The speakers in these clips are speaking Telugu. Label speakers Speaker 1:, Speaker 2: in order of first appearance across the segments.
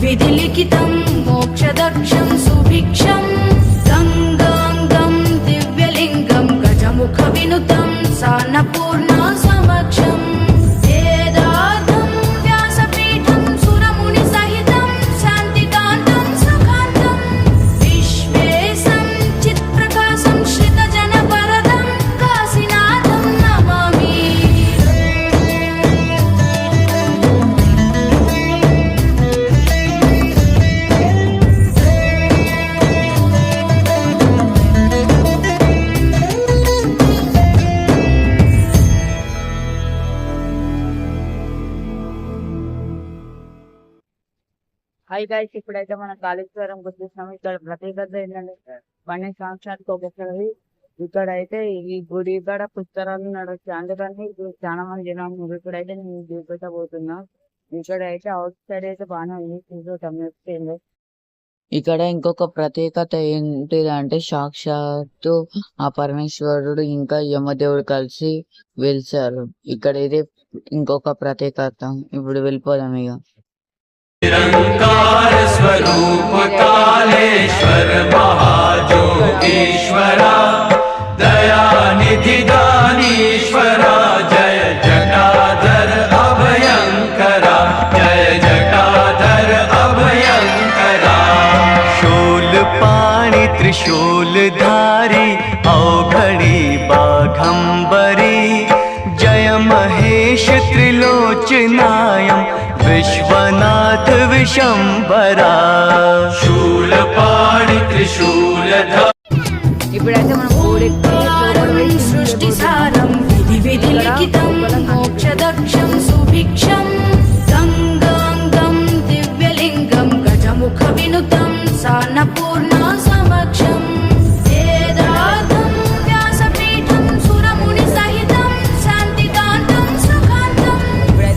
Speaker 1: విధి లిఖితం మోక్షదక్షం సుభిక్షం గంగాంగం దివ్యలింగం గజముఖ వినుతం సాన్నపూర్ణ సమక్షం వేదార్థం వ్యాసపీఠం సురముని సహితం శాంతికాంతం సుఖాంతం విశ్వేశం చిత్ప్రకాశం శ్రితజన వరదం కాశీనాథం నమామి.
Speaker 2: హాయ్ గైస్, ఇప్పుడైతే మనం కాళేశ్వరం వచ్చేసినాము. ఇక్కడ ప్రత్యేకత ఏంటంటే 12 సంవత్సరాలకు ఒకసారి ఇక్కడ అయితే ఈ గుడి ఇక్కడ పుస్తకాలు నడవచ్చు. అందుకని ఇప్పుడు చాలా మంది జనాలు ఇక్కడైతే నేను చూపెట్టబోతున్నా. ఇక్కడ అయితే అవుట్ సైడ్ అయితే బాగానే ఉంది, చూసుకుంటాం. ఇక్కడ ఇంకొక ప్రత్యేకత ఏంటిదంటే సాక్షాత్తు ఆ పరమేశ్వరుడు ఇంకా యమదేవుడు కలిసి వెలిసారు. ఇక్కడ ఇదే ఇంకొక ప్రత్యేకత. ఇప్పుడు వెళ్ళిపోదాం ఇక.
Speaker 3: निरंकार स्वरूप कालेश्वर महाजोगेश्वरा दयानिधि दानीश्वरा जय जटाधर अभयंकरा जय जटाधर अभयंकरा शूलपाणि त्रिशूलधारी औघड़ी बाघंबरी जय महेश त्रिलोचनायं विश्वनाथ विशंबरा शूलपाणि त्रिशूलधारी.
Speaker 2: ఇప్పుడైతే మనం
Speaker 1: సృష్టి సారం విధి విధి లిఖితం మోక్షదక్షం సుభిక్షం గంగాంగం దివ్యలింగం గజముఖ వినుతం సాన్నపూర్ణ సమక్షం వేదార్థం వ్యాసపీఠం సురముని సహితం శాంతికాంతం సుఖాంతం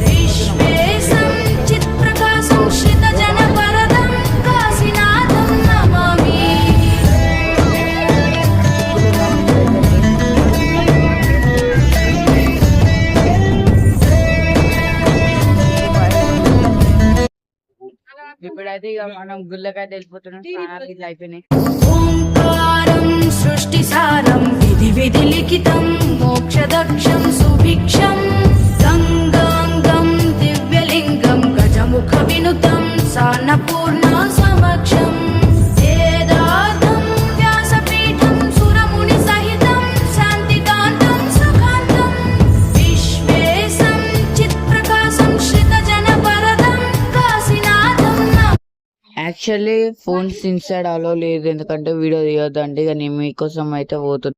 Speaker 1: విశ్వేశం చిత్ప్రకాశం శ్రితజన వరదం కాశీనాథం నమామి.
Speaker 2: ఇప్పుడైతే ఇక మనం గుళ్ళకైతే వెళ్ళిపోతున్నాం. స్నానాలు ఇట్లా అయిపోయినాయి.
Speaker 1: ఓంకారం సృష్టి సారం విధి విధి లిఖితం మోక్షదక్షం సుభిక్షం గంగాంగం దివ్యలింగం గజముఖ వినుతం సాన్నపూర్ణ సమక్షం వేదార్థం వ్యాసపీఠం సురముని సహితం శాంతికాంతం సుఖాంతం విశ్వేశం చిత్ప్రకాశం శ్రితజన వరదం కాశీనాథం.
Speaker 2: యాక్చువల్లీ ఫోన్స్ ఇన్సైడ్ అలో లేదు, ఎందుకంటే వీడియో తీయొద్దండి. ఇక నేను మీకోసం అయితే పోతున్నా.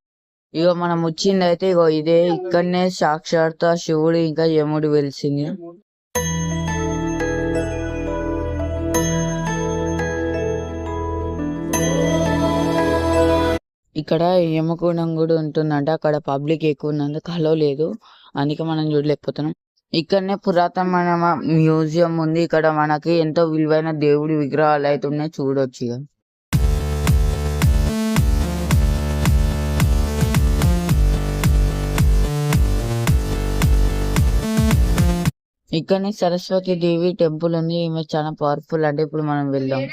Speaker 2: ఇక మనం వచ్చింది అయితే ఇగో ఇదే. ఇక్కడనే సాక్షాత్ శివుడు ఇంకా యముడు వెలిసింది. ఇక్కడ యమకుండం కూడా ఉంటుందంట. అక్కడ పబ్లిక్ ఎక్కువ ఉన్నందుకు హలో లేదు, అందుకే మనం చూడలేకపోతున్నాం. ఇక్కడనే పురాతనమైన మ్యూజియం ఉంది. ఇక్కడ మనకి ఎంతో విలువైన దేవుడి విగ్రహాలు అయితే ఉన్నాయి, చూడొచ్చు. ఇక ఇక్కడనే సరస్వతి దేవి టెంపుల్ ఉంది. ఈమె చాలా పవర్ఫుల్. అంటే ఇప్పుడు మనం వెళ్దాం.